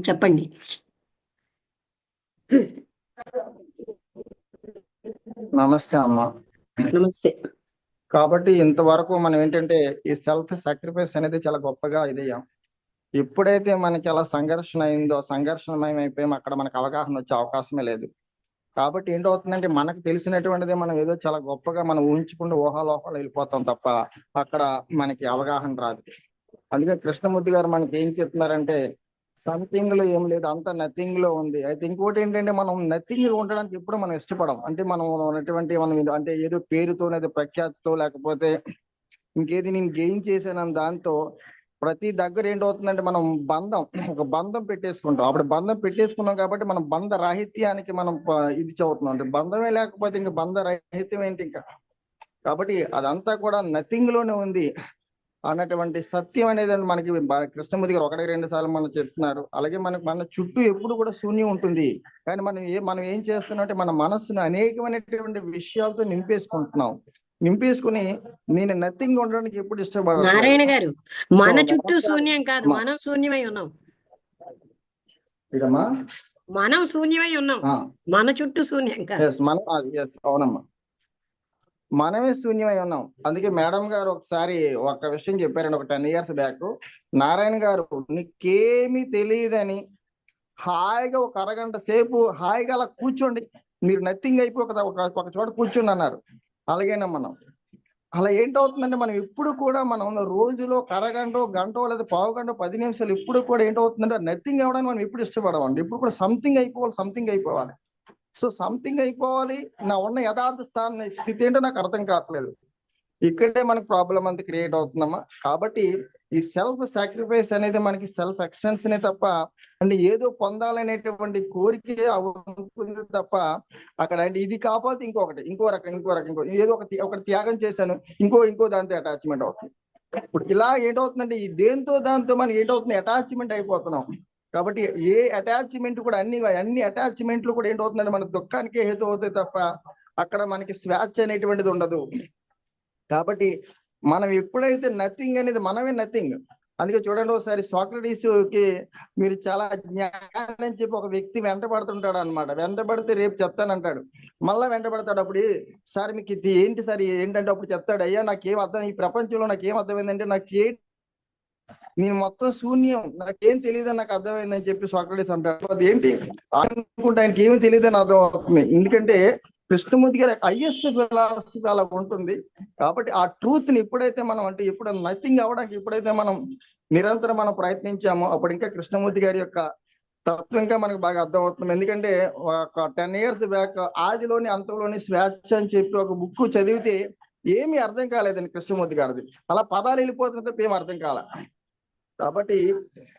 చెప్పండి. నమస్తే అమ్మ. నమస్తే. కాబట్టి ఇంతవరకు మనం ఏంటంటే ఈ సెల్ఫ్ సాక్రిఫైస్ అనేది చాలా గొప్పగా ఇదయ్యాం. ఎప్పుడైతే మనకి అలా సంఘర్షణ అయిందో సంఘర్షణమయం అయిపోయాం, అక్కడ మనకు అవగాహన వచ్చే అవకాశమే లేదు. కాబట్టి ఏంటవుతుందంటే మనకు తెలిసినటువంటిది మనం ఏదో చాలా గొప్పగా మనం ఊహించుకుంటూ ఊహాలోహాలు వెళ్ళిపోతాం తప్ప అక్కడ మనకి అవగాహన రాదు. అందుకే కృష్ణమూర్తి గారు మనకి ఏం చెప్తున్నారంటే సంథింగ్ లో ఏం లేదు, అంత నథింగ్ లో ఉంది. అయితే ఇంకోటి ఏంటంటే మనం నథింగ్ ఉండడానికి ఎప్పుడు మనం ఇష్టపడం. అంటే మనం ఉన్నటువంటి మనం అంటే ఏదో పేరుతో లేదా ప్రఖ్యాతితో లేకపోతే ఇంకేది నేను గెయిన్ చేశానని దాంతో ప్రతి దగ్గర ఏంటవుతుందంటే మనం ఒక బంధం పెట్టేసుకుంటాం. అప్పుడు బంధం పెట్టేసుకున్నాం కాబట్టి మనం బంధ రాహిత్యానికి మనం ఇది చదువుతున్నాం. అంటే బంధమే లేకపోతే ఇంకా బంధ రాహిత్యం ఏంటి ఇంకా. కాబట్టి అదంతా కూడా నథింగ్ లోనే ఉంది అన్నటువంటి సత్యం అనేది మనకి కృష్ణమూర్తి గారు ఒకటి రెండు సార్లు మనం చెప్తున్నారు. అలాగే మన చుట్టూ ఎప్పుడు కూడా శూన్యం ఉంటుంది. కానీ మనం ఏం చేస్తున్నాం అంటే మన మనస్సును అనేకమైనటువంటి విషయాలతో నింపేసుకుని నేను నథింగ్ ఉండడానికి ఎప్పుడు ఇష్టపడట్లేదు. నారాయణ గారు, సో మన చుట్టూ శూన్యం కాదు, మనం శూన్యమై ఉన్నాం. ఇదమ్మా మనం శూన్యమై ఉన్నాం, మన చుట్టూ శూన్యం కాదు. అవునమ్మా, మనమే శూన్యమై ఉన్నాం. అందుకే మేడం గారు ఒకసారి ఒక విషయం చెప్పారండి, ఒక 10 years బ్యాక్. నారాయణ గారు నీకేమీ తెలియదని హాయిగా ఒక అరగంట సేపు హాయిగా అలా కూర్చోండి, మీరు నథింగ్ అయిపో కదా, ఒక చోట కూర్చోండి అన్నారు. అలాగేనా మనం అలా ఏంటవుతుందంటే మనం ఎప్పుడు కూడా మనం రోజులో ఒక అరగంట గంట లేదా పావు గంట 10 నిమిషాలు ఎప్పుడు కూడా ఏంటవుతుందంటే నథింగ్ అవ్వడానికి మనం ఎప్పుడు ఇష్టపడమండి. ఎప్పుడు కూడా సంథింగ్ అయిపోవాలి. సో సంథింగ్ అయిపోవాలి. నా ఉన్న యథార్థ స్థితి ఏంటో నాకు అర్థం కావట్లేదు. ఇక్కడే మనకి ప్రాబ్లం అంతా క్రియేట్ అవుతుందమ్మా. కాబట్టి ఈ సెల్ఫ్ సాక్రిఫైస్ అనేది మనకి సెల్ఫ్ ఎక్స్టెన్షన్ తప్ప, అంటే ఏదో పొందాలనేటువంటి కోరిక ఉంటుంది తప్ప అక్కడ అంటే ఇది కాకపోతే ఇంకో రకం ఏదో ఒకటి త్యాగం చేశాను, ఇంకో దాంతో అటాచ్మెంట్ అవుతుంది. ఇప్పుడు ఇలా ఏంటవుతుందంటే ఈ దాంతో మనం ఏంటవుతుంది, అటాచ్మెంట్ అయిపోతున్నాం. కాబట్టి ఏ అటాచ్మెంట్ కూడా అన్ని అటాచ్మెంట్లు కూడా ఏంటవుతుందంటే మన దుఃఖానికి హేతు అవుతాయి తప్ప అక్కడ మనకి స్వేచ్ఛ అనేటువంటిది ఉండదు. కాబట్టి మనం ఎప్పుడైతే నథింగ్ అనేది మనమే నథింగ్. అందుకే చూడండి, ఒకసారి సోక్రటీస్ కి మీరు చాలా జ్ఞానం అని చెప్పి ఒక వ్యక్తి వెంటబడుతుంటాడు అనమాట. వెంటబడితే రేపు చెప్తానంటాడు, మళ్ళా వెంటబడతాడు. అప్పుడు సార్ మీకు ఇది ఏంటి సార్ ఏంటంటే అప్పుడు చెప్తాడు, అయ్యా నాకేం అర్థం, ఈ ప్రపంచంలో నాకేం అర్థమైందంటే నేను మొత్తం శూన్యం, నాకేం తెలియదని నాకు అర్థమైందని చెప్పి సోక్రటీస్ అంటాడు. అది ఏంటి అనుకుంటే ఆయనకి ఏమి తెలియదని అర్థం అవుతుంది. ఎందుకంటే కృష్ణమూర్తి గారి హైయెస్ట్ ఫిలాసఫీ అలా ఉంటుంది. కాబట్టి ఆ ట్రూత్ ని ఎప్పుడైతే మనం అంటే ఎప్పుడు నథింగ్ అవ్వడానికి ఎప్పుడైతే మనం నిరంతరం మనం ప్రయత్నించామో అప్పుడు ఇంకా కృష్ణమూర్తి గారి యొక్క తత్వం ఇంకా మనకు బాగా అర్థం అవుతుంది. ఎందుకంటే ఒక 10 years బ్యాక్ ఆదిలోని అంతంలోని స్వేచ్ఛ అని చెప్పి ఒక బుక్ చదివితే ఏమీ అర్థం కాలేదండి కృష్ణమూర్తి గారిది. అలా పదాలు వెళ్ళిపోతున్న తప్ప ఏం అర్థం కాల. కాబట్టి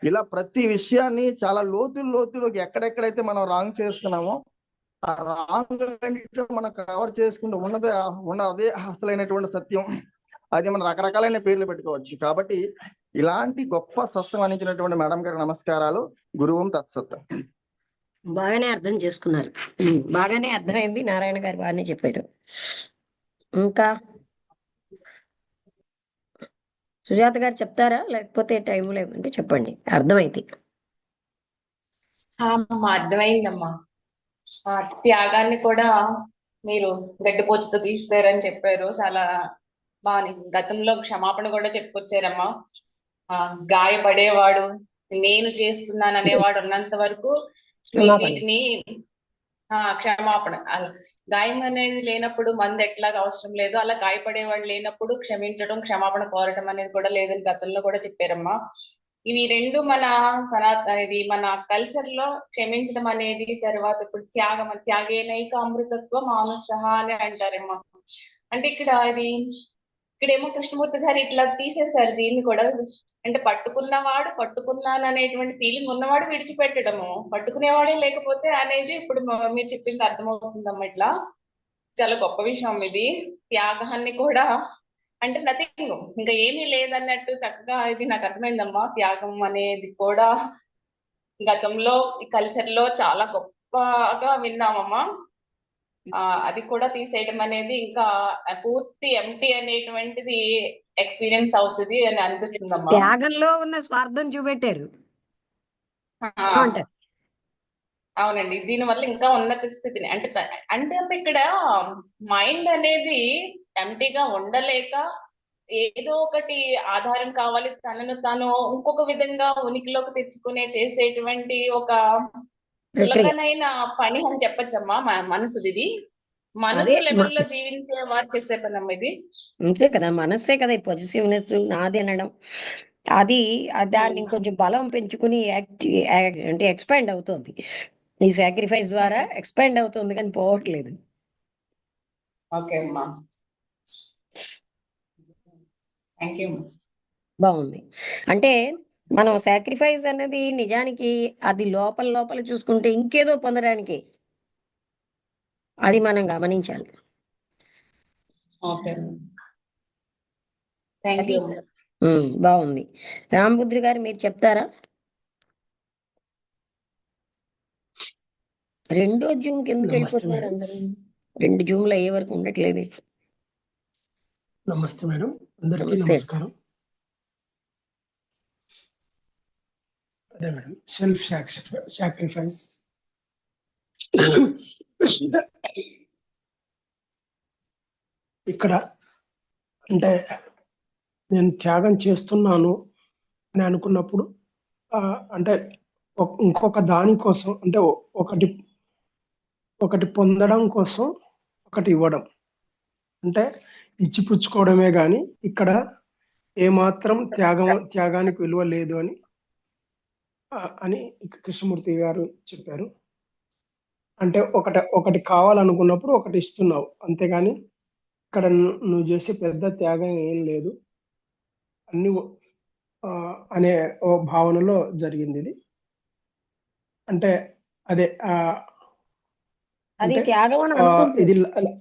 ఇలా ప్రతి విషయాన్ని చాలా లోతులోకి ఎక్కడెక్కడైతే మనం రాంగ్ చేస్తున్నామో ఆ రాంగ్ మనం కవర్ చేసుకుంటూ ఉన్నదే అసలైనటువంటి సత్యం. అది మనం రకరకాలైన పేర్లు పెట్టుకోవచ్చు. కాబట్టి ఇలాంటి గొప్ప సత్యం అందించినటువంటి మేడం గారి నమస్కారాలు. గురువు తత్సత్. బాగానే అర్థం చేసుకున్నారు, బాగానే అర్థమైంది. నారాయణ గారు బాగానే చెప్పారు. ఇంకా సుజాత గారు చెప్తారా, లేకపోతే టైం లేదంటే చెప్పండి, అర్థమైంది. అర్థమైందమ్మా. త్యాగాన్ని కూడా మీరు గడ్డిపోచుతో తీస్తారని చెప్పారు. చాలా బాగా గతంలో క్షమాపణ కూడా చెప్పుకొచ్చారమ్మా. గాయపడేవాడు నేను చేస్తున్నాను అనేవాడు ఉన్నంత వరకు వీటిని క్షమాపణ, గాయం అనేది లేనప్పుడు మంది ఎట్లాగా అవసరం లేదు, అలా గాయపడేవాడు లేనప్పుడు క్షమించడం, క్షమాపణ కోరటం అనేది కూడా లేదని గతంలో కూడా చెప్పారమ్మా. ఇవి రెండు మన కల్చర్ లో క్షమించడం అనేది తర్వాత ఇప్పుడు త్యాగేనైక అమృతత్వ మానుష అని అంటారేమో. అంటే ఇక్కడేమో కృష్ణమూర్తి గారు ఇట్లా తీసేశారు దీన్ని కూడా. అంటే పట్టుకున్నాను అనేటువంటి ఫీలింగ్ ఉన్నవాడు విడిచిపెట్టడము, పట్టుకునేవాడే లేకపోతే అనేది ఇప్పుడు మీరు చెప్పింది అర్థమవుతుందమ్మా. ఇట్లా చాలా గొప్ప విషయం ఇది. త్యాగాన్ని కూడా అంటే నథింగ్, ఇంకా ఏమీ లేదన్నట్టు చక్కగా ఇది నాకు అర్థమైందమ్మా. త్యాగం అనేది కూడా గతంలో ఈ కల్చర్ లో చాలా గొప్పగా విన్నామమ్మా. అది కూడా తీసేయడం అనేది ఇంకా పూర్తి ఎంటీ అనేటువంటిది ఎక్స్పీరియన్స్ అవుతుంది అని అనిపిస్తుందమ్మా. త్యాగంలో ఉన్న స్వార్థం చూపెట్టారు. ఆ, అంటారు. అవునండి. దీని వల్ల ఇంకా ఉన్నత స్థితిని అంటే అంటే ఇక్కడ మైండ్ అనేది ఎంటీగా ఉండలేక ఏదో ఒకటి ఆధారం కావాలి, తనను తాను ఇంకొక విధంగా ఉనికిలోకి తెచ్చుకునే చేసేటువంటి ఒక ప్రక్రియ చులకనైన పని అని చెప్పచ్చమ్మా. మనసుది ఇది. అదే మనసు లెవెల్లో జీవించే వారు చేసే పనమ్మా ఇది. అంతే కదా, మనస్సే కదా ఈ పొజిటివ్నెస్ నాది అనడం. అది దాన్ని కొంచెం బలం పెంచుకుని అంటే ఎక్స్పాండ్ అవుతుంది. ఈ సాక్రిఫైస్ ద్వారా ఎక్స్పాండ్ అవుతుంది కానీ పోవట్లేదు. ఓకే అమ్మా, థ్యాంక్ యూ. బాగుంది. అంటే మనం సాక్రిఫైస్ అనేది నిజానికి అది లోపల లోపల చూసుకుంటే ఇంకేదో పొందడానికి, అది మనం గమనించాలి. ఓకే, థ్యాంక్ అది యూ. బాగుంది. రామబుద్రి గారు మీరు చెప్తారా? రెండో జూమ్ కిందకి నమస్తే వెళ్ళిపోతున్నారు మేడం. అందరూ. 2 జూమ్లు అయ్యే వరకు ఉండట్లేదు. నమస్తే మేడం, అందరికీ నమస్తే. నమస్కారం. అదే మేడం, సెల్ఫ్ సాక్రిఫైస్. ఇక్కడ అంటే నేను త్యాగం చేస్తున్నాను అని అనుకున్నప్పుడు అంటే ఇంకొక దాని కోసం, అంటే ఒకటి పొందడం కోసం ఒకటి ఇవ్వడం, అంటే ఇచ్చిపుచ్చుకోవడమే గాని ఇక్కడ ఏమాత్రం త్యాగానికి విలువ లేదు అని కృష్ణమూర్తి గారు చెప్పారు. అంటే ఒకటి కావాలనుకున్నప్పుడు ఒకటి ఇస్తున్నావు, అంతేగాని ఇక్కడ నువ్వు చేసే పెద్ద త్యాగం ఏం లేదు అన్ని అనే ఓ భావనలో జరిగింది ఇది. అంటే అదే అది అంటే త్యాగం అని ఇది అనుకుంటున్నాను.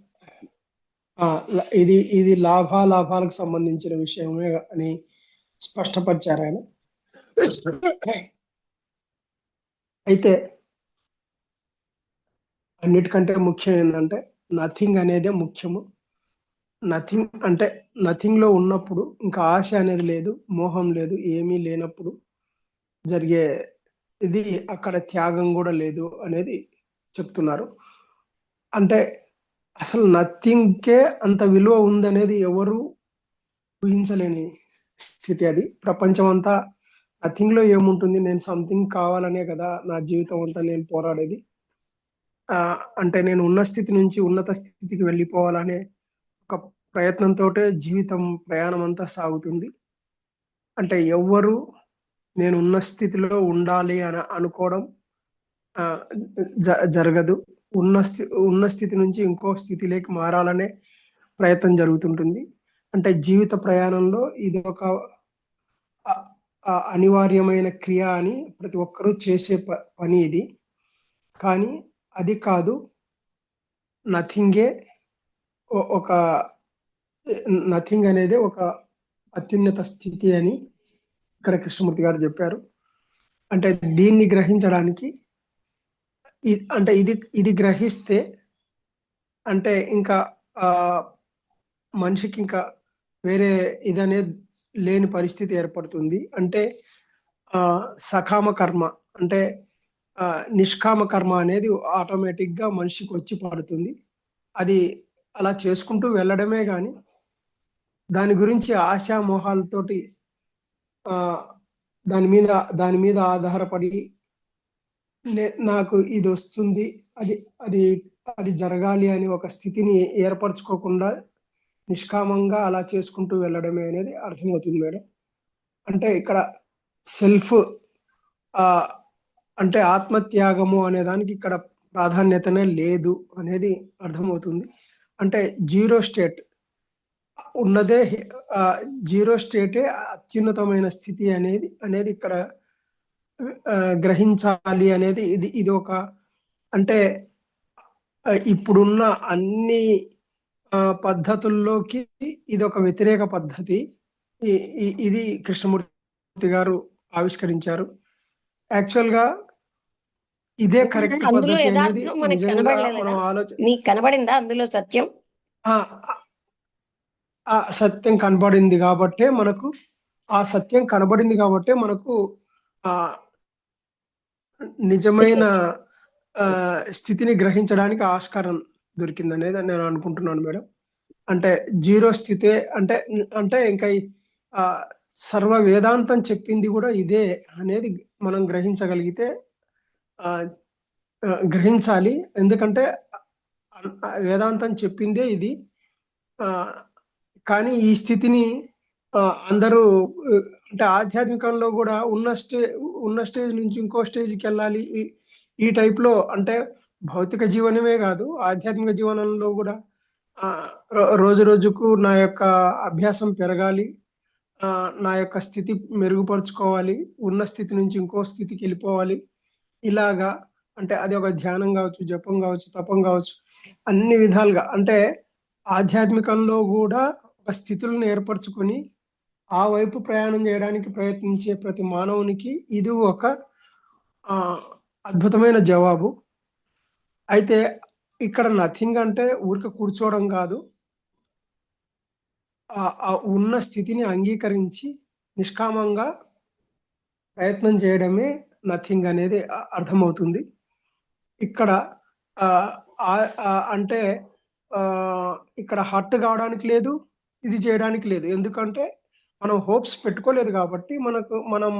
ఇది లాభాలకు సంబంధించిన విషయమే అని స్పష్టపరిచారు ఆయన. అయితే అన్నిటికంటే ముఖ్యం ఏంటంటే నథింగ్ అనేదే ముఖ్యము. నథింగ్ అంటే నథింగ్ లో ఉన్నప్పుడు ఇంకా ఆశ అనేది లేదు, మోహం లేదు, ఏమీ లేనప్పుడు జరిగే ఇది అక్కడ త్యాగం కూడా లేదు అనేది చెప్తున్నారు. అంటే అసలు నథింగ్కే అంత విలువ ఉందనేది ఎవరు ఊహించలేని స్థితి అది. ప్రపంచం అంతా నథింగ్ లో ఏముంటుంది, నేను సంథింగ్ కావాలనే కదా నా జీవితం అంతా నేను పోరాడేది. అంటే నేను ఉన్న స్థితి నుంచి ఉన్నత స్థితికి వెళ్ళిపోవాలనే ఒక ప్రయత్నంతో జీవితం ప్రయాణం అంతా సాగుతుంది. అంటే ఎవ్వరు నేను ఉన్న స్థితిలో ఉండాలి అని అనుకోవడం జరగదు. ఉన్న స్థితి నుంచి ఇంకో స్థితిలోకి మారాలనే ప్రయత్నం జరుగుతుంటుంది. అంటే జీవిత ప్రయాణంలో ఇది ఒక అనివార్యమైన క్రియ అని ప్రతి ఒక్కరూ చేసే పని ఇది. కానీ అది కాదు, నథింగే ఒక నథింగ్ అనేది ఒక అత్యున్నత స్థితి అని ఇక్కడ కృష్ణమూర్తి గారు చెప్పారు. అంటే దీన్ని గ్రహించడానికి అంటే ఇది గ్రహిస్తే అంటే ఇంకా మనిషికి ఇంకా వేరే ఇదనేది లేని పరిస్థితి ఏర్పడుతుంది. అంటే సకామ కర్మ అంటే నిష్కామ కర్మ అనేది ఆటోమేటిక్ గా మనిషికి వచ్చి పడుతుంది. అది అలా చేసుకుంటూ వెళ్ళడమే గాని దాని గురించి ఆశామోహాలతోటి దాని మీద ఆధారపడి నాకు ఇది వస్తుంది, అది అది అది జరగాలి అని ఒక స్థితిని ఏర్పరచుకోకుండా నిష్కామంగా అలా చేసుకుంటూ వెళ్ళడమే అనేది అర్థమవుతుంది మేడం. అంటే ఇక్కడ సెల్ఫ్ అంటే ఆత్మత్యాగము అనే దానికి ఇక్కడ ప్రాధాన్యతనే లేదు అనేది అర్థమవుతుంది. అంటే జీరో స్టేట్ ఉన్నదే, జీరో స్టేటే అత్యున్నతమైన స్థితి అనేది ఇక్కడ గ్రహించాలి అనేది ఇది ఒక అంటే ఇప్పుడున్న అన్ని పద్ధతుల్లోకి ఇది ఒక వ్యతిరేక పద్ధతి. ఇది కృష్ణమూర్తి గారు ఆవిష్కరించారు. యాక్చువల్ గా ఇదే కరెక్ట్ అందులో పద్ధతి అనేది యథార్థం మనకి నిజంగా కనబడలేదా? మనం నీకు కనబడిందా అందులో సత్యం? సత్యం కనబడింది కాబట్టే మనకు ఆ నిజమైన స్థితిని గ్రహించడానికి ఆస్కారం దొరికింది అనేది నేను అనుకుంటున్నాను మేడం. అంటే జీరో స్థితే అంటే అంటే ఇంకా ఆ సర్వ వేదాంతం చెప్పింది కూడా ఇదే అనేది మనం గ్రహించగలిగితే గ్రహించాలి. ఎందుకంటే వేదాంతం చెప్పిందే ఇది. కానీ ఈ స్థితిని అందరూ అంటే ఆధ్యాత్మికంలో కూడా ఉన్న స్టేజ్ నుంచి ఇంకో స్టేజ్కి వెళ్ళాలి ఈ టైప్ లో. అంటే భౌతిక జీవనమే కాదు, ఆధ్యాత్మిక జీవనంలో కూడా రోజు రోజుకు నా యొక్క అభ్యాసం పెరగాలి, నా యొక్క స్థితి మెరుగుపరుచుకోవాలి, ఉన్న స్థితి నుంచి ఇంకో స్థితికి వెళ్ళిపోవాలి. ఇలాగా అంటే అది ఒక ధ్యానం కావచ్చు, జపం కావచ్చు, తపం కావచ్చు, అన్ని విధాలుగా అంటే ఆధ్యాత్మికంలో కూడా ఒక స్థితులను ఏర్పరచుకొని ఆ వైపు ప్రయాణం చేయడానికి ప్రయత్నించే ప్రతి మానవునికి ఇది ఒక అద్భుతమైన జవాబు. అయితే ఇక్కడ నథింగ్ అంటే ఊరిక కూర్చోవడం కాదు, ఆ ఉన్న స్థితిని అంగీకరించి నిష్కామంగా ప్రయత్నం చేయడమే నథింగ్ అనేది అర్థమవుతుంది. ఇక్కడ అంటే ఇక్కడ హర్ట్ కావడానికి లేదు, ఇది చేయడానికి లేదు. ఎందుకంటే మనం హోప్స్ పెట్టుకోలేదు కాబట్టి మనం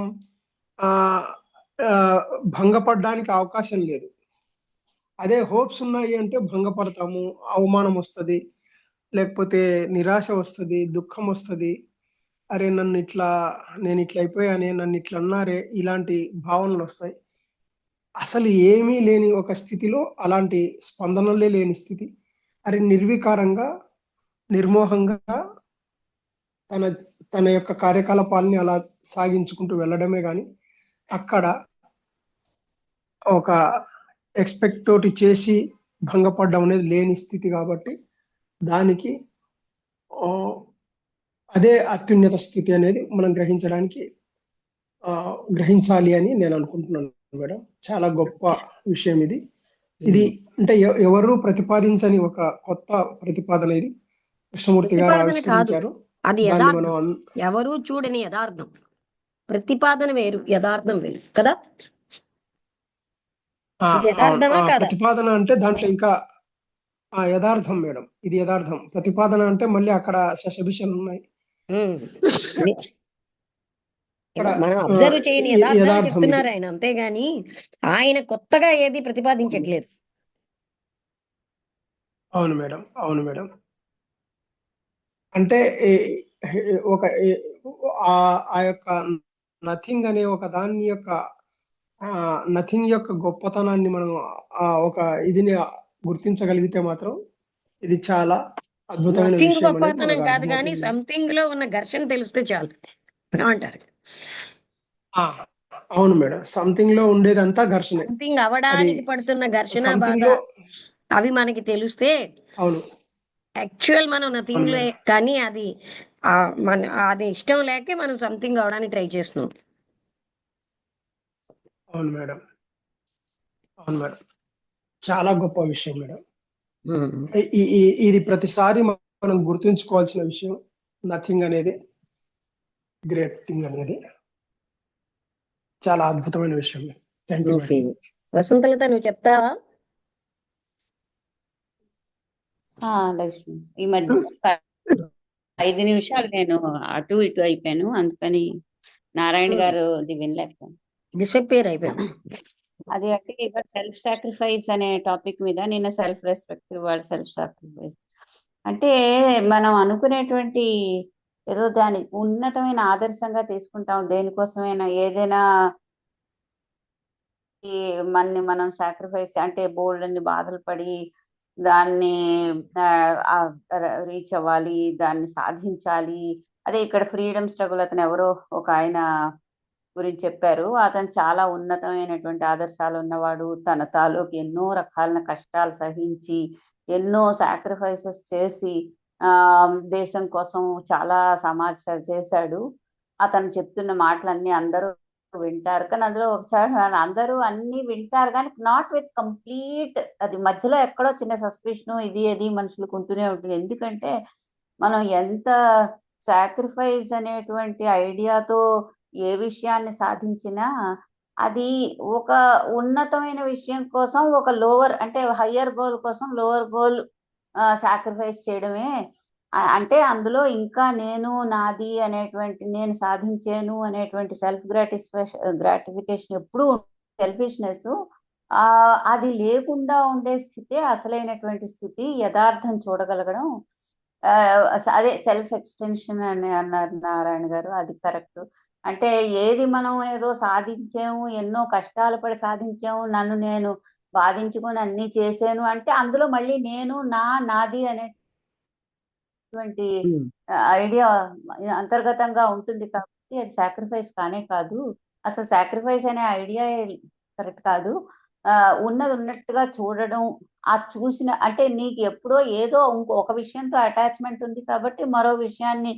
భంగపడడానికి అవకాశం లేదు. అదే హోప్స్ ఉన్నాయి అంటే భంగపడతాము, అవమానం వస్తుంది, లేకపోతే నిరాశ వస్తుంది, దుఃఖం వస్తుంది. అరే నేను ఇట్లా అయిపోయానే, నన్ను ఇట్లా అన్నారే, ఇలాంటి భావనలు వస్తాయి. అసలు ఏమీ లేని ఒక స్థితిలో అలాంటి స్పందనలే లేని స్థితి, అరే నిర్వికారంగా నిర్మోహంగా తన యొక్క కార్యకలాపాలని అలా సాగించుకుంటూ వెళ్ళడమే కానీ అక్కడ ఒక ఎక్స్పెక్ట్ తోటి చేసి భంగపడడం అనేది లేని స్థితి. కాబట్టి దానికి అదే అత్యున్నత స్థితి అనేది మనం గ్రహించాలి అని నేను అనుకుంటున్నాను మేడం. చాలా గొప్ప విషయం ఇది. ఇది అంటే ఎవరు ప్రతిపాదించని ఒక కొత్త ప్రతిపాదన ఇది, కృష్ణమూర్తి గారు ఆవిష్కరించారు. అది యథార్థం, ఎవరు చూడని యథార్థం. ప్రతిపాదన వేరు, యథార్థం వేరు కదా. ప్రతిపాదన అంటే దాంట్లో ఇంకా యథార్థం మేడం, ఇది యథార్థం. ప్రతిపాదన అంటే మళ్ళీ అక్కడ శశభిషలు ఉన్నాయి, మనం అబ్జర్వ్ చేయని యథార్థం చెప్తున్నారు ఆయన, అంతేగాని ఆయన కొత్తగా ఏది ప్రతిపాదించట్లేదు. అవును మేడం, అవును మేడం. అంటే ఒక ఆ యొక్క నథింగ్ అనే ఒక దాని యొక్క నథింగ్ యొక్క గొప్పతనాన్ని మనం ఒక ఇదిని గుర్తించగలిగితే మాత్రం ఇది చాలా అద్భుతమైన విషయం. గొప్పతనం కాదు కానీ సంథింగ్ లో ఉన్న ఘర్షణ తెలిస్తే చాలు అంటారు. అవును మేడం, సంథింగ్ లో ఉండేదంతా ఘర్షణ, సంథింగ్ అవడానికి పడుతున్న ఘర్షణ అవి మనకి తెలిస్తే అవును యాక్చువల్ మనం నథింగ్ లో, కానీ అది అది ఇష్టం లేకే మనం సంథింగ్ అవడానికి ట్రై చేస్తున్నాం. అవును మేడం, అవును మేడం, చాలా గొప్ప విషయం మేడం. ఇది ప్రతిసారి మనం గుర్తుంచుకోవాల్సిన విషయం. నథింగ్ అనేది గ్రేట్ థింగ్ అనేది చాలా అద్భుతమైన విషయం. వసంతలత నువ్వు చెప్తావా? లక్ష్మి, ఈ మధ్య 5 నిమిషాలు నేను అటు ఇటు అయిపోయాను, అందుకని నారాయణ గారు వినలేకపోయాను. డిసప్పేర్ అయిపోయాను. అది అంటే ఇవాళ సెల్ఫ్ సాక్రిఫైస్ అనే టాపిక్ మీద, నిన్న సెల్ఫ్ రెస్పెక్ట్, ఇవాళ సెల్ఫ్ సాక్రిఫైస్. అంటే మనం అనుకునేటువంటి ఏదో దాని ఉన్నతమైన ఆదర్శంగా తీసుకుంటాం. దేనికోసమైనా ఏదైనా మనం సాక్రిఫైస్ అంటే బోల్డ్ అని బాధలు పడి దాన్ని రీచ్ అవ్వాలి, దాన్ని సాధించాలి. అదే ఇక్కడ ఫ్రీడమ్ స్ట్రగుల్ అతను ఎవరో ఒక ఆయన గురించి చెప్పారు. అతను చాలా ఉన్నతమైనటువంటి ఆదర్శాలు ఉన్నవాడు, తన తాలూకు ఎన్నో రకాల కష్టాలు సహించి ఎన్నో సాక్రిఫైసెస్ చేసి దేశం కోసం చాలా సమాజ సేవ చేశాడు. అతను చెప్తున్న మాటలన్నీ అందరూ వింటారు, కానీ అందులో ఒకసారి అందరూ అన్ని వింటారు కానీ నాట్ విత్ కంప్లీట్, అది మధ్యలో ఎక్కడో చిన్న సస్పెషన్ ఇది మనుషులకు ఉంటూనే ఉంటుంది. ఎందుకంటే మనం ఎంత సాక్రిఫైస్ అనేటువంటి ఐడియాతో ఏ విషయాన్ని సాధించినా అది ఒక ఉన్నతమైన విషయం కోసం ఒక లోవర్ అంటే హయ్యర్ గోల్ కోసం లోవర్ గోల్ సాక్రిఫైస్ చేయడమే. అంటే అందులో ఇంకా నేను నాది అనేటువంటి నేను సాధించాను అనేటువంటి సెల్ఫ్ గ్రాటిఫికేషన్ ఎప్పుడు సెల్ఫిష్నెస్ అది లేకుండా ఉండే స్థితే అసలైనటువంటి స్థితి, యథార్థం చూడగలగడం. అదే సెల్ఫ్ ఎక్స్టెన్షన్ అని అన్నారు నారాయణ గారు, అది కరెక్ట్. అంటే ఏది మనం ఏదో సాధించాము, ఎన్నో కష్టాలు పడి సాధించాము, నన్ను నేను బాధించుకొని అన్ని చేశాను అంటే అందులో మళ్ళీ నేను నాది అనేటువంటి ఐడియా అంతర్గతంగా ఉంటుంది కాబట్టి అది సాక్రిఫైస్ కానే కాదు. అసలు సాక్రిఫైస్ అనే ఐడియా కరెక్ట్ కాదు. ఉన్నది ఉన్నట్టుగా చూడడం, ఆ చూసిన అంటే నీకు ఎప్పుడో ఏదో ఒక విషయంతో అటాచ్మెంట్ ఉంది కాబట్టి మరో విషయాన్ని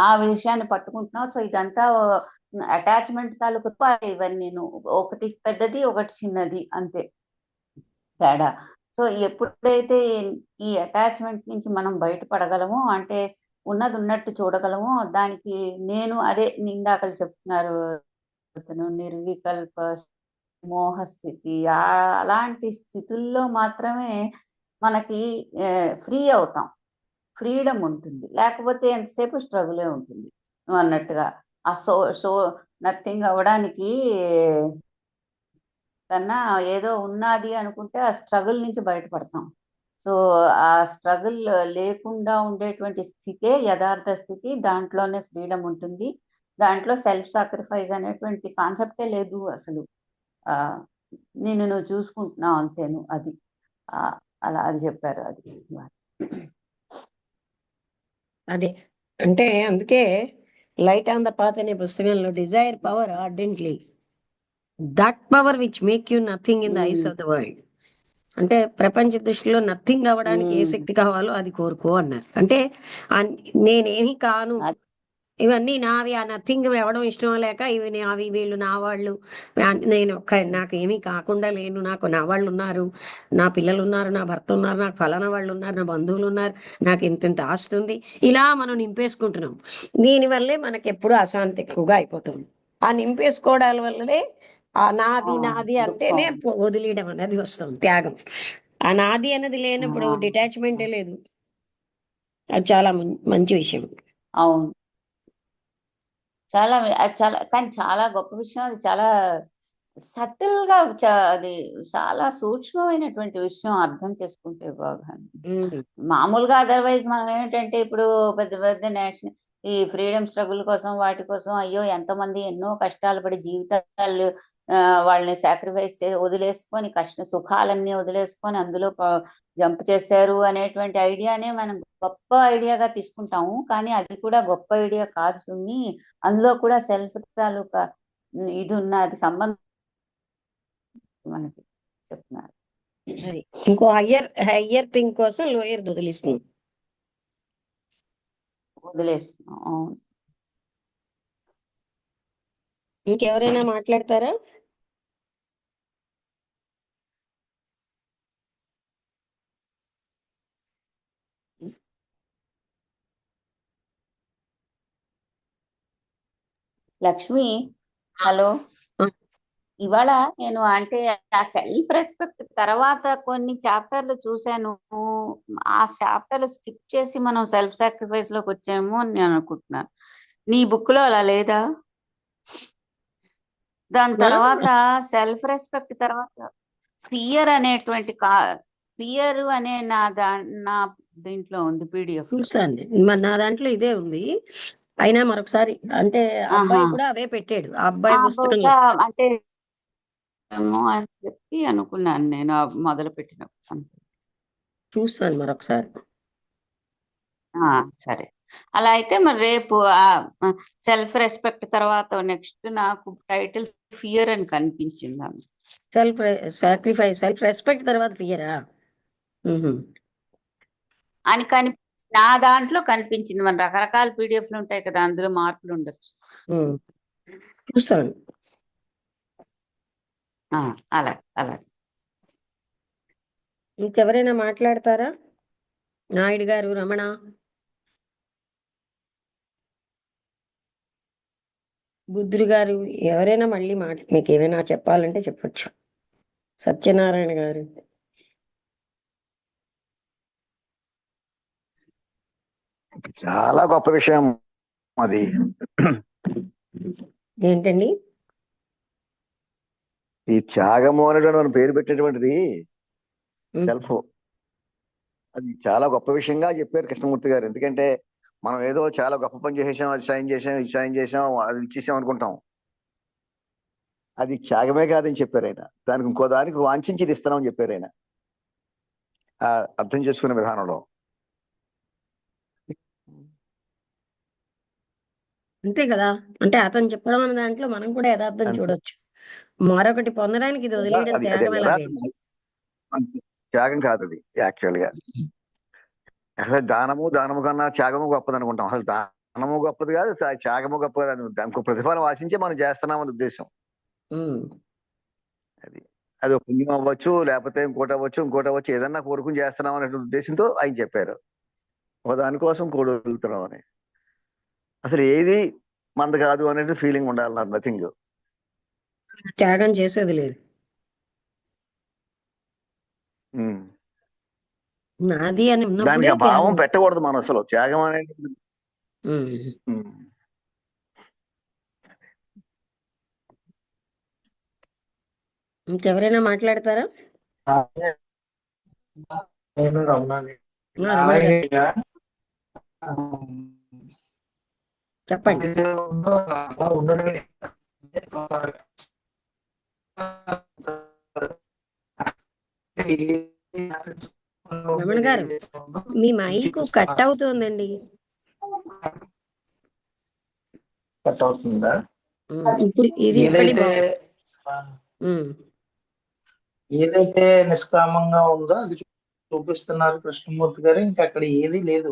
ఆ విషయాన్ని పట్టుకుంటున్నావు. సో ఇదంతా అటాచ్మెంట్ తాలూకు ఇవన్నీ ఒకటి పెద్దది ఒకటి చిన్నది అంతే తేడా. సో ఎప్పుడైతే ఈ అటాచ్మెంట్ నుంచి మనం బయటపడగలమో, అంటే ఉన్నది ఉన్నట్టు చూడగలమో, దానికి నేను అదే ఇందాకలు చెప్తున్నారు నిర్వికల్ప మోహస్థితి, అలాంటి స్థితుల్లో మాత్రమే మనకి ఫ్రీ అవుతాం, ఫ్రీడమ్ ఉంటుంది. లేకపోతే ఎంతసేపు స్ట్రగులే ఉంటుంది నువ్వు అన్నట్టుగా. ఆ సో నథింగ్ అవ్వడానికి కన్నా ఏదో ఉన్నది అనుకుంటే ఆ స్ట్రగుల్ నుంచి బయటపడతాం. సో ఆ స్ట్రగుల్ లేకుండా ఉండేటువంటి స్థితే యథార్థ స్థితి. దాంట్లోనే ఫ్రీడమ్ ఉంటుంది. దాంట్లో సెల్ఫ్ సాక్రిఫైస్ అనేటువంటి కాన్సెప్టే లేదు అసలు. నిన్ను నువ్వు చూసుకుంటున్నావు అంతేను. అది అలా అది చెప్పారు. అది అదే అంటే అందుకే లైట్ ఆన్ ద పాత్ అనే పుస్తకంలో desire power ardently that power which make you nothing in the eyes of the world. అంటే ప్రపంచ దృష్టిలో నథింగ్ అవ్వడానికి ఏ శక్తి కావాలో అది కోరుకో అన్నారు. అంటే నేనేమి కాను, ఇవన్నీ నావి, ఆ నథింగ్ ఇవ్వడం ఇష్టం లేక ఇవి నావి, వీళ్ళు నా వాళ్ళు, నేను నాకు ఏమీ కాకుండా లేను, నాకు నా వాళ్ళు ఉన్నారు, నా పిల్లలు ఉన్నారు, నా భర్త ఉన్నారు, నాకు ఫలానా వాళ్ళు ఉన్నారు, నా బంధువులు ఉన్నారు, నాకు ఇంత ఆస్తుంది, ఇలా మనం నింపేసుకుంటున్నాం. దీనివల్లే మనకి ఎప్పుడు అశాంతి ఎక్కువగా అయిపోతుంది. ఆ నింపేసుకోవడాల వల్లనే ఆ నాది నాది అంటేనే వదిలేయడం అనేది వస్తుంది, త్యాగం. ఆ నాది అనేది లేనప్పుడు డిటాచ్మెంటే లేదు. అది చాలా మంచి విషయం. అవును, చాలా అది చాలా కానీ చాలా గొప్ప విషయం. అది చాలా సటిల్ గా అది చాలా సూక్ష్మమైనటువంటి విషయం అర్థం చేసుకుంటే బాగా. మామూలుగా అదర్వైజ్ మనం ఏంటంటే ఇప్పుడు పెద్ద పెద్ద నేషనల్ ఈ ఫ్రీడమ్ స్ట్రగుల్ కోసం వాటి కోసం అయ్యో ఎంతమంది ఎన్నో కష్టాలు పడి జీవితాలు వాళ్ళని సాక్రిఫైస్ వదిలేసుకొని సుఖాలన్నీ వదిలేసుకొని అందులో జంప్ చేశారు అనేటువంటి ఐడియానే మనం గొప్ప ఐడియాగా తీసుకుంటాము. కానీ అది కూడా గొప్ప ఐడియా కాదు సున్ని. అందులో కూడా సెల్ఫ్ తాలూకా ఇది ఉన్నది సంబంధం మనకి చెప్తున్నారు. అది ఇంకో హయ్యర్ థింగ్ కోసం లోయర్ వదిలేస్తున్నాం. అవును. ఇంకెవరైనా మాట్లాడతారా? లక్ష్మి, హలో. ఇవాళ నేను అంటే ఆ సెల్ఫ్ రెస్పెక్ట్ తర్వాత కొన్ని చాప్టర్లు చూశాను. ఆ చాప్టర్లు స్కిప్ చేసి మనం సెల్ఫ్ సాక్రిఫైస్ లోకి వచ్చాము అని నేను అనుకుంటున్నాను. నీ బుక్ లో అలా లేదా? దాని తర్వాత సెల్ఫ్ రెస్పెక్ట్ తర్వాత ఫియర్ అనేటువంటి ఫియర్ అనే నా దీంట్లో ఉంది PDF. చూస్తాను, నా దాంట్లో ఇదే ఉంది. అయినా మరొకసారి అంటే అబ్బాయి కూడా అవే పెట్టాడు, ఆ అబ్బాయి పుస్తకంలో. అంటే ఏమో అని చెప్పి అనుకున్నాను నేను మొదలు పెట్టినప్పుడు. చూస్తాను మరొకసారి. సరే, అలా అయితే మరి రేపు సెల్ఫ్ రెస్పెక్ట్ తర్వాత నెక్స్ట్ నాకు టైటిల్ ఫియర్ అని కనిపించింది. సెల్ఫ్ సాక్రిఫైస్, సెల్ఫ్ రెస్పెక్ట్ తర్వాత ఫియరా అని నా దాంట్లో కనిపించింది. మన రకరకాల PDFలు ఉంటాయి కదా, అందులో మార్పులు ఉండొచ్చు. చూస్తాను. అలా అలా. ఇంకెవరైనా మాట్లాడతారా? నాయుడు గారు, రమణ. బుద్ధుడు గారు ఎవరైనా మళ్ళీ మీకు ఏమైనా చెప్పాలంటే చెప్పొచ్చు. సత్యనారాయణ గారు. చాలా గొప్ప విషయం అది. ఏంటండి? ఈ త్యాగము అనేటువంటి మనం పేరు పెట్టేటువంటిది ఉమ్, సెల్ఫ్, అది చాలా గొప్ప విషయంగా చెప్పారు కృష్ణమూర్తి గారు. ఎందుకంటే మనం ఏదో చాలా గొప్ప పని చేసేసాం, అది సాయం చేసాం, ఇది సాయం చేసాం, అది ఇచ్చేసాం అనుకుంటాం. అది త్యాగమే కాదని చెప్పారు ఆయన. దానికి ఇంకో దానికి వాంఛించి ఇది ఇస్తున్నామని చెప్పారు ఆయన ఆ అర్థం చేసుకునే విధానంలో. అంతే కదా. అంటే అతను చెప్పడం అన్న దాంట్లో మనం కూడా యథార్థం అంతే. చూడొచ్చు. మరొకటి పొందడానికి ఇది వదిలేయడం అది త్యాగం ఎలాగే. అంతే. త్యాగం కాదు అది యాక్చువల్ గా. అసలు దానము కన్నా త్యాగము గొప్పది అనుకుంటాం. అసలు దానము గొప్పది కాదు, త్యాగము గొప్పది అని దానికి ప్రతిఫలం ఆశించే మనం చేస్తున్నామని ఉద్దేశం. ఉమ్, అది ఒక పుణ్యం అవ్వచ్చు, లేకపోతే ఇంకోటి అవ్వచ్చు, ఏదన్నా కోరుకుని చేస్తున్నాం అనే ఉద్దేశంతో ఆయన చెప్పారు. ఒక దానికోసం కోరుతున్నాం అని. అసలు ఏది మంద కాదు అనేది ఫీలింగ్ ఉండాలి, నాకు నథింగ్. త్యాగం చేసేది లేదు. నాది అని దానికి ఉన్నప్పుడే ఆ భావం త్యాగం. పెట్టకూడదు మనం అసలు. త్యాగం అనేది ఉమ్. ఇంకెవరైనా మాట్లాడతారా? నేను రమణాని. రమణ గారు చెప్పండి. ఉండడమే రమణ గారు, మీ మైక్ కట్ అవుతుందండి. కట్ అవుతుందా? ఇప్పుడు ఇది ఏదైతే ఏదైతే నిష్కామంగా ఉందో అది చూపిస్తున్నారు కృష్ణమూర్తి గారు. ఇంకా అక్కడ ఏది లేదు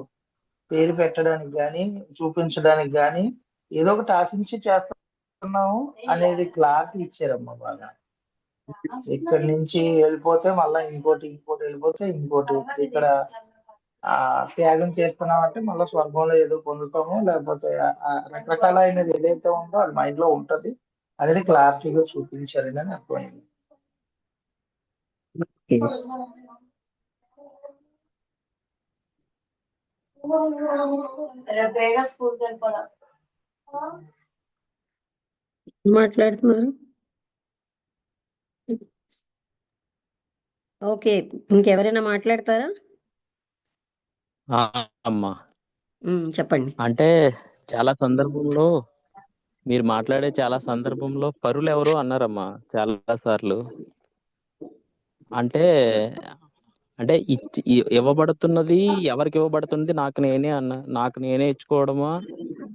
పేరు పెట్టడానికి గాని చూపించడానికి గాని, ఏదో ఒకటి ఆశించి చేస్తున్నాము అనేది క్లారిటీ ఇచ్చారమ్మా బాగా. ఇక్కడి నుంచి వెళ్ళిపోతే మళ్ళా ఇంకోటి వెళ్ళిపోతే ఇంకోటి. ఇక్కడ త్యాగం చేస్తున్నాం అంటే మళ్ళీ స్వర్గంలో ఏదో పొందుతాము, లేకపోతే రకరకాల అయినది ఏదైతే ఉందో అది మైండ్ లో ఉంటది అనేది క్లారిటీగా చూపించారని అని అర్థమైంది. మాట్లాడుతున్నారు. ఓకే, ఇంకెవరైనా మాట్లాడతారా? అమ్మా చెప్పండి. అంటే చాలా సందర్భంలో మీరు మాట్లాడే చాలా సందర్భంలో పరులు ఎవరు అన్నారమ్మా చాలా సార్లు. అంటే అంటే ఇవ్వబడుతున్నది ఎవరికి ఇవ్వబడుతుంది? నాకు నేనే ఇచ్చుకోవడమా?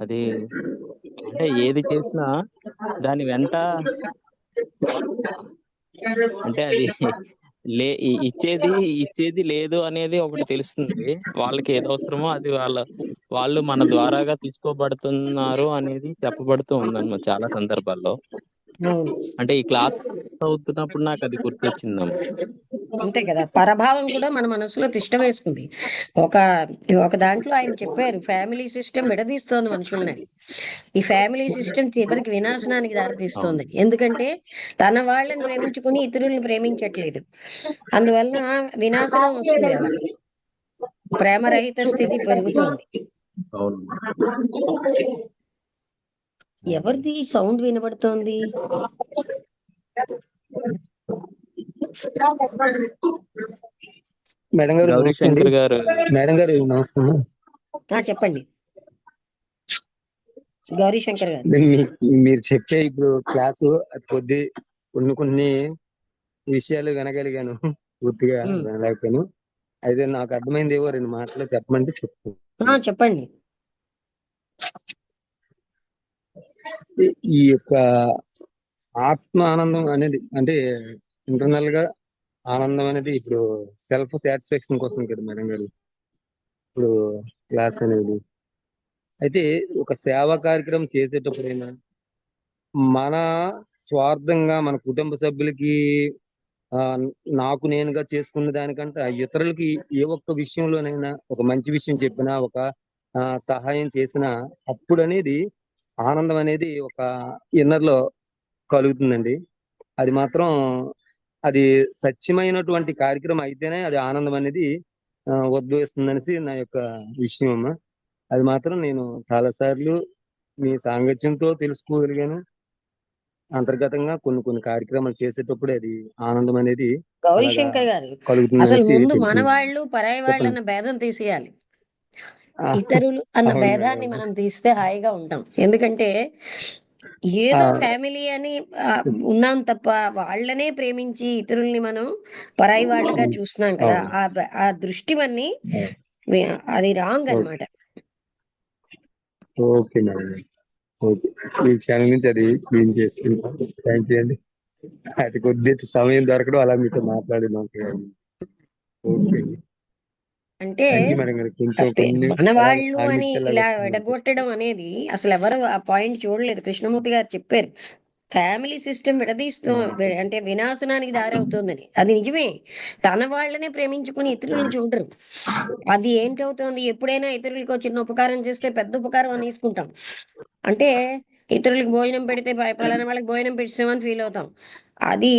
అది అంటే ఏది చేసినా దాని వెంట అంటే అది ఇచ్చేది లేదు అనేది ఒకటి తెలుస్తుంది. వాళ్ళకి ఏది అవసరమో అది వాళ్ళు మన ద్వారాగా తీసుకోబడుతున్నారు అనేది చెప్పబడుతూ ఉందన్నమాట చాలా సందర్భాల్లో. అంటే ఈ క్లాస్ అవుతున్నప్పుడు నాకు అది గుర్తొచ్చిందమ్మా. అంతే కదా. పరభావం కూడా మన మనసులో తిష్ట వేసుకుంది. ఒక దాంట్లో ఆయన చెప్పారు, ఫ్యామిలీ సిస్టమ్ విడదీస్తోంది మనుషుల్ని. ఈ ఫ్యామిలీ సిస్టమ్ చివరికి వినాశనానికి దారితీస్తోంది. ఎందుకంటే తన వాళ్ళని ప్రేమించుకుని ఇతరులను ప్రేమించట్లేదు. అందువలన వినాశనం వస్తుంది. అలా ప్రేమరహిత స్థితి పెరుగుతోంది. ఎవరిది సౌండ్ వినబడుతోంది? మేడం గారు గౌరీశంకర్ గారు. మేడం గారు నమస్కారం. చెప్పండి గౌరీశంకర్ గారు. మీరు చెప్పే ఇప్పుడు క్లాసు అది కొన్ని విషయాలు వినగలిగాను, పూర్తిగా వినలేకపోయాను. అయితే నాకు అర్థమైంది ఏవో 2 మాటలు చెప్పమంటే చెప్తాను. చెప్పండి. ఈ యొక్క ఆత్మ ఆనందం అనేది అంటే ఇంటర్నల్ గా ఆనందం అనేది ఇప్పుడు సెల్ఫ్ సాటిస్ఫాక్షన్ కోసం కదా మేడం గారు ఇప్పుడు క్లాస్ అనేది. అయితే ఒక సేవా కార్యక్రమం చేసేటప్పుడైనా మన స్వార్థంగా మన కుటుంబ సభ్యులకి నాకు నేనుగా చేసుకున్న దానికంటే ఇతరులకి ఏ ఒక్క విషయంలోనైనా ఒక మంచి విషయం చెప్పినా, ఒక సహాయం చేసినా అప్పుడు అనేది ఆనందం అనేది ఒక ఇన్నర్ లో కలుగుతుందండి. అది మాత్రం అది సత్యమైనటువంటి కార్యక్రమం అయితేనే అది ఆనందం అనేది ఉద్భవిస్తుందనేసి నా యొక్క విషయం అమ్మ. అది మాత్రం నేను చాలా సార్లు మీ సాంగత్యంతో తెలుసుకోగలిగాను. అంతర్గతంగా కొన్ని కొన్ని కార్యక్రమాలు చేసేటప్పుడు అది ఆనందం అనేది అలాగా గౌరీశంకర్ గారు, అసలు కలుగుతుందనేసి ముందు మన తెలిసింది. వాళ్ళు పరాయి వాళ్ళు చెప్పండి. అన్న భేదం తీసేయాలి. ఆ, ఇతరులు అన్న అవును మేడం. భేదాన్ని మనం తీస్తే హాయిగా ఉంటాం. ఎందుకంటే ఆ, ఏదో ఫ్యామిలీ అని ఉన్నాం తప్ప వాళ్ళనే ప్రేమించి ఇతరుల్ని మనం పరాయి వాళ్ళగా చూస్తున్నాం కదా. అవును ఆ దృష్టి మన్ని అవును. అది రాంగ్ ఓకే అన్నమాట. Okay madam. ఓకే, ఈ ఛానల్ నుంచి అది క్లీన్ చేసుకుంటాం. థ్యాంక్ యూ అండి. అది కొద్దిగా సమయం దొరకడం అలా మీతో మాట్లాడినాం. ఓకే, అంటే థ్యాంక్ యూ మేడం గారు. కొంచెం తప్పే కొన్ని మన అలా వాళ్ళు అని ఆనిమిత్యాలాగా ఇలా వస్తున్నాయి. విడగొట్టడం అనేది అసలు ఎవరు ఆ పాయింట్ చూడలేదు. కృష్ణమూర్తి గారు చెప్పారు, ఫ్యామిలీ సిస్టమ్ విడదీస్తూ అంటే వినాశనానికి దారి అవుతుందని. అది నిజమే. తన వాళ్ళనే ప్రేమించుకుని ఇతరులను చూడరు. అది ఏంటవుతోంది, ఎప్పుడైనా ఇతరులకు ఒక చిన్న ఉపకారం చేస్తే పెద్ద ఉపకారం అని తీసుకుంటాం. అంటే ఇతరులకు భోజనం పెడితే పలానా వాళ్ళకి భోజనం పెట్టామని ఫీల్ అవుతాం. అది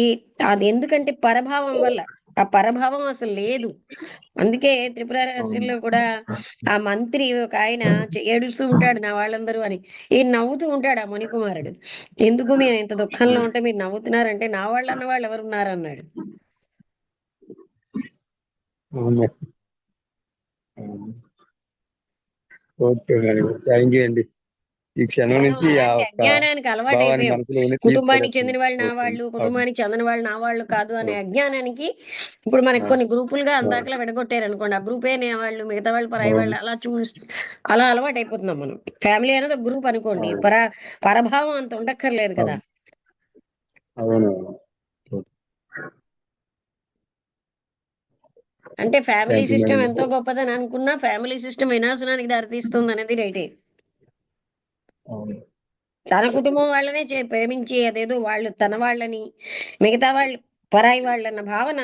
అది ఎందుకంటే పరభావం వల్ల. ఆ పరభావం అసలు లేదు. అందుకే త్రిపుర రహస్యంలో కూడా ఆ మంత్రి ఒక ఆయన ఏడుస్తూ ఉంటాడు, నా వాళ్ళందరూ అని. నవ్వుతూ ఉంటాడు ఆ మునికుమారుడు. ఎందుకు మీరు ఇంత దుఃఖంలో ఉంటే మీరు నవ్వుతున్నారంటే, నా వాళ్ళు అన్న వాళ్ళు ఎవరున్నారు అన్నాడు. అవును. అవును. ఓకే మేడం, థ్యాంక్ యూ అండి. ఈ క్షణం మనం నుంచి ఆ అలాంటి ఒక్క అజ్ఞానానికి అలవాటు భావాన్ని అయిపోయాం. మనసులో కుటుంబానికి చెందిన తీసుకురేస్తుంది. వాళ్ళు నా ఓకే, వాళ్ళు, అవును కుటుంబానికి చెందిన వాళ్ళు నా వాళ్ళు కాదు అనే అవును అజ్ఞానానికి ఇప్పుడు మనకి కొన్ని గ్రూపులుగా అవును అందాకలా విడగొట్టారు అనుకోండి. ఆ గ్రూపే నా వాళ్ళు, మిగతా వాళ్ళు పరాయి అవును వాళ్ళు, అలా అలా అలవాటు అయిపోతున్నాం మనం. ఫ్యామిలీ అనేది ఒక గ్రూప్ అనుకోండి. అవును పరభావం అంత ఉండక్కర్లేదు కదా. అవును. అంటే family thank you system madam. ఎంతో గొప్పదని అనుకున్నా ఫ్యామిలీ సిస్టమ్ వినాశనానికి దారితీస్తుంది అనేది రైటే. అవును తన కుటుంబం వాళ్ళనే ప్రేమించి అదేదో వాళ్ళు తన వాళ్ళని, మిగతా వాళ్ళు పరాయి వాళ్ళన్న భావన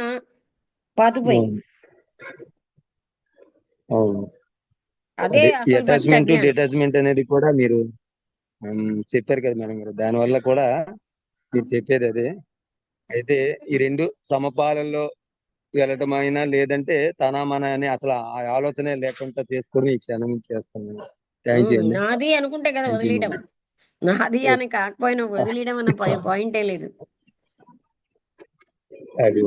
పాతుపోయింది. అవును. అదే అదే ఈ అసలు ఫస్ట్ అటాచ్మెంట్ అజ్ఞానం. డిటాచ్మెంట్ అనేది కూడా మీరు చెప్పారు కదా మేడం గారు. దానివల్ల కూడా మీరు చెప్పేది అదే. అయితే ఈ రెండు సమపాలలో వెళ్ళటమైనా లేదంటే తన మన అని అసలు ఆ ఆలోచనే లేకుండా చేసుకొని ఈ క్షణం నుంచి చేస్తాను. థ్యాంక్ యూ అండి. నాది అనుకుంటే కదా థ్యాంక్ యూ వదిలేయడం. మేడం. నాది అని కాకపోయినా వదిలేయడం అన్న పాయింటే లేదు. అది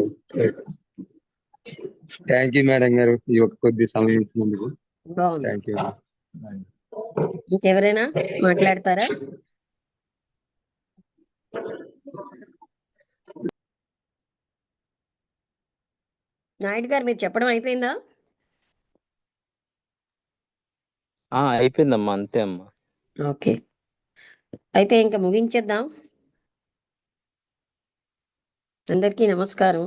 థ్యాంక్ యూ మేడం గారు, ఈ ఒక కొద్ది సమయం ఇచ్చినందుకు. బాగుంది. Thank you. ఇంకెవరైనా మాట్లాడతారా? నాయుడు గారు, మీరు చెప్పడం అయిపోయిందా? అయిపోయిందమ్మా, అంతే అమ్మా. ఓకే, అయితే ఇంకా ముగించేద్దాం. అందరికీ నమస్కారం.